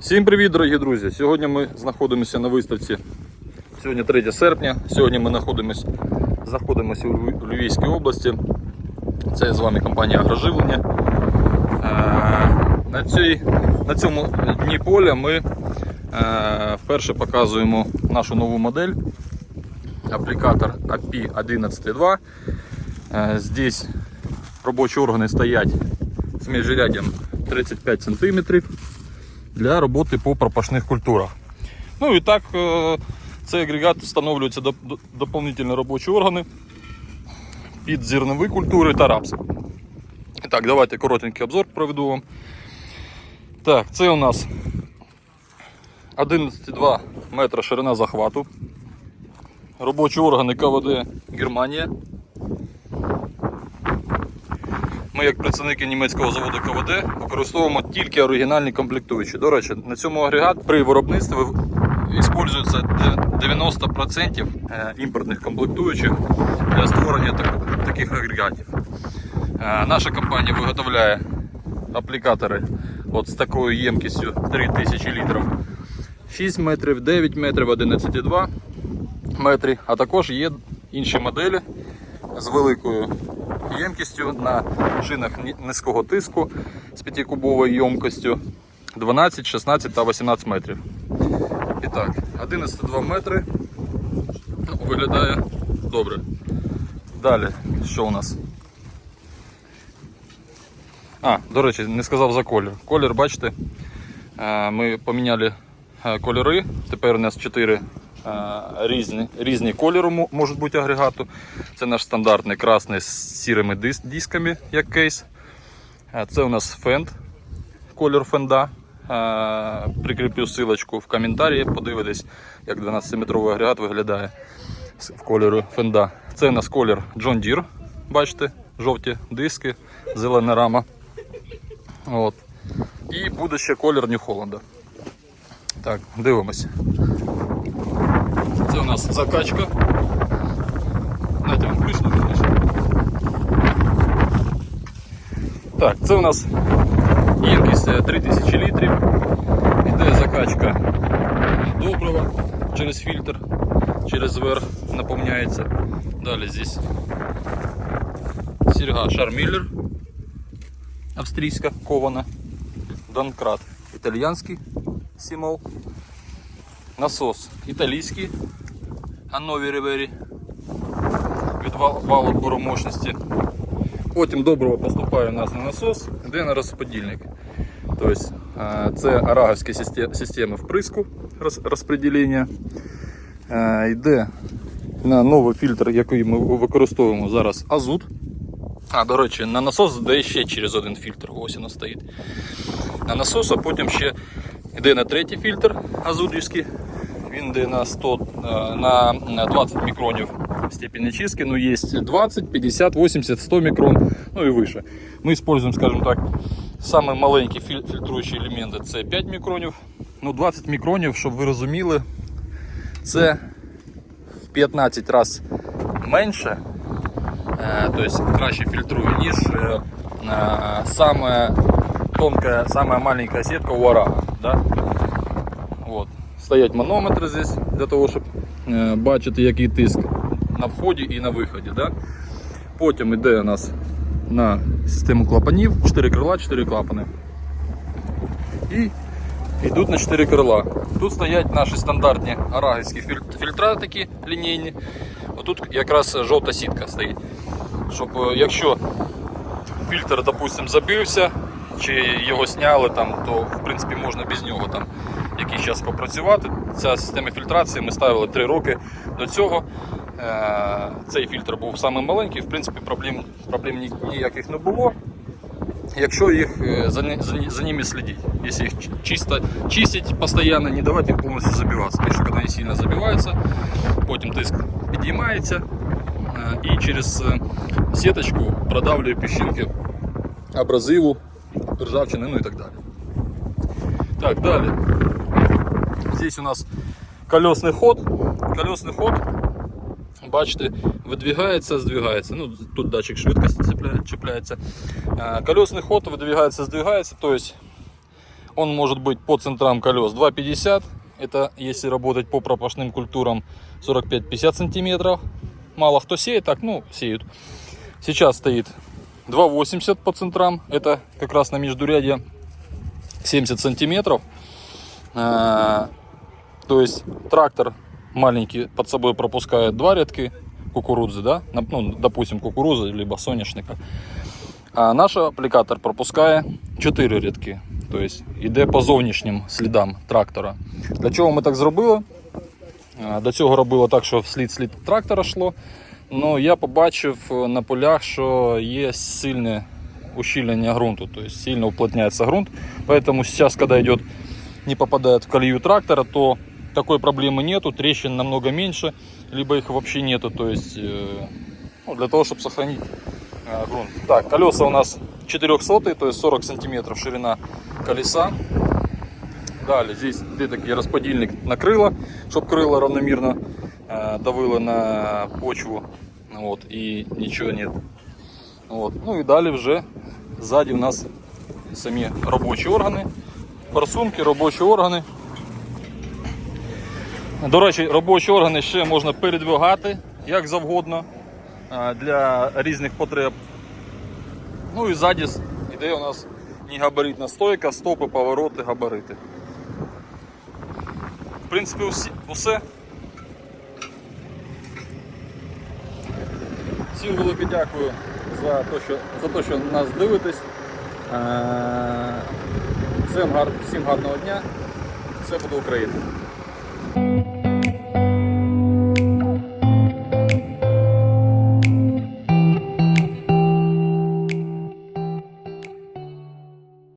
Всім привіт, дорогі друзі! Сьогодні ми знаходимося на виставці. Сьогодні 3 серпня. Сьогодні ми знаходимося у Львівській області. Це з вами компанія Агроживлення. На цьому дні поля ми вперше показуємо нашу нову модель. Аплікатор AP11.2. Здесь робочі органи стоять з міжряддям 35 см для роботи по пропашних культурах. Ну і так, цей агрегат встановлюється доповнительні робочі органи під зернові культури та рапс. І так, давайте коротенький обзор проведу вам. Так, це у нас 11,2 метра ширина захвату. Робочі органи КВД Германія. Ми, як працівники німецького заводу КВД, використовуємо тільки оригінальні комплектуючі. До речі, на цьому агрегат при виробництві використовується 90% імпортних комплектуючих для створення таких агрегатів. Наша компанія виготовляє аплікатори з такою ємкістю 3000 літрів, 6 метрів, 9 метрів, 11,2 метри, а також є інші моделі з великою ємкістю на шинах низького тиску з 5-кубовою ємкістю 12, 16 та 18 метрів. І так, 11,2 метри виглядає добре. Далі, що у нас? До речі, не сказав за колір. Колір, бачите, ми поміняли кольори, тепер у нас 4 різні кольори можуть бути агрегату. Це наш стандартний красний з сірими дисками, як кейс. Це у нас фенд, колір фенда. Прикріплю ссылочку в коментарі, подивитесь, як 12-метровий агрегат виглядає в кольорі фенда. Це у нас колір John Deere, бачите, жовті диски, зелена рама. І буде ще колір New Holland. Так, дивимося. Це у нас закачка. Знаєте, вам пишно, звісно. Так, це у нас ємкість 3000 літрів. Іде закачка добрива через фільтр, через верх наповняється. Далі здесь серьга Шарміллер, австрійська кована, Донкрат італійський Сімол, насос італійський Ганнові Рівері від валу буромощності. Потім добриво поступає у нас на насос, йде на розподільник. Тобто це араговські системи вприску розподілення. Йде на новий фільтр, який ми використовуємо зараз, азот. До речі, на насос йде ще через один фільтр, ось він стоїть. На насос, а потім ще йде на третій фільтр азотівський. Він йде на 20 мікронів степень очистки, но есть 20, 50, 80, 100 микрон, ну и выше. Мы используем, скажем так, самые маленькі фільтруючі елементи, це 5 мікронів. Ну 20 мікронів, щоб ви розуміли, це в 15 разів менше, тобто краще фільтрує, ніж саме тонкая, самая маленькая сетка у арага. Да? Вот. Стоять манометри здесь, для того, щоб бачити, який тиск на вході і на виході. Да? Потім йде у нас на систему клапанів, 4 крила, 4 клапани. І йдуть на 4 крила. Тут стоять наші стандартні арагівські фільтра, такі лінійні. Отут якраз жовта сітка стоїть. Щоб якщо фільтр, допустим, забився, чи його зняли, то в принципі можна без нього якийсь час попрацювати. Ця система фільтрації ми ставили 3 роки до цього. Цей фільтр був самий маленький, в принципі проблем ніяких не було, якщо їх за ними слідити. Якщо їх чистить постійно, не давати їх повністю забиватися. Тому що коли вони сильно забиваються, потім тиск підіймається і через сіточку продавлює піщинки абразиву, ржавчини, ну і так далі. Так, далі. Здесь у нас колесный ход. Колесный ход, бачите, видвигається, здвигається. Ну, тут датчик швидкості чіпляється. Колесный ход видвигається, здвигається, то есть Он может быть по центрам колес 2,50. Это если работать по пропашным культурам 45-50 сантиметров. Мало кто сеет, так, ну, сеют. Сейчас стоит 2,80 по центрам. Это как раз на междурядье 70 сантиметров. То есть трактор маленький под собой пропускает 2 рядки кукурузы, да? Ну, допустим, кукурузы либо соняшника. А наш аплікатор пропускає 4 рядки. Тобто йде по зовнішнім слідам трактора. Для чого ми так зробили? До цього робило так, що вслід трактора йшло. Но я побачив на полях, що є сильне ущільнення ґрунту, тобто сильно уплотняется грунт. Поэтому сейчас, когда идет, не попадает в колею трактора, то такой проблемы нету, трещин намного меньше, либо их вообще нету. То есть ну, для того, чтобы сохранить грунт. Так, колеса у нас 400, то есть 40 сантиметров ширина колеса. Далее здесь такой расподельник на крыло, чтобы крыло равномерно давило на почву, вот, и ничего нет. Вот. Ну и далее вже сзади у нас самі робочі органи, форсунки, робочі органи. До речі, робочі органи ще можна передвигати як завгодно для різних потреб. Ну і ззаді йде у нас негабаритна стойка, стопи, повороти, габарити. В принципі, усе. Всім велике дякую за те, що нас дивитесь. Всім гарного дня. Все буде Україна.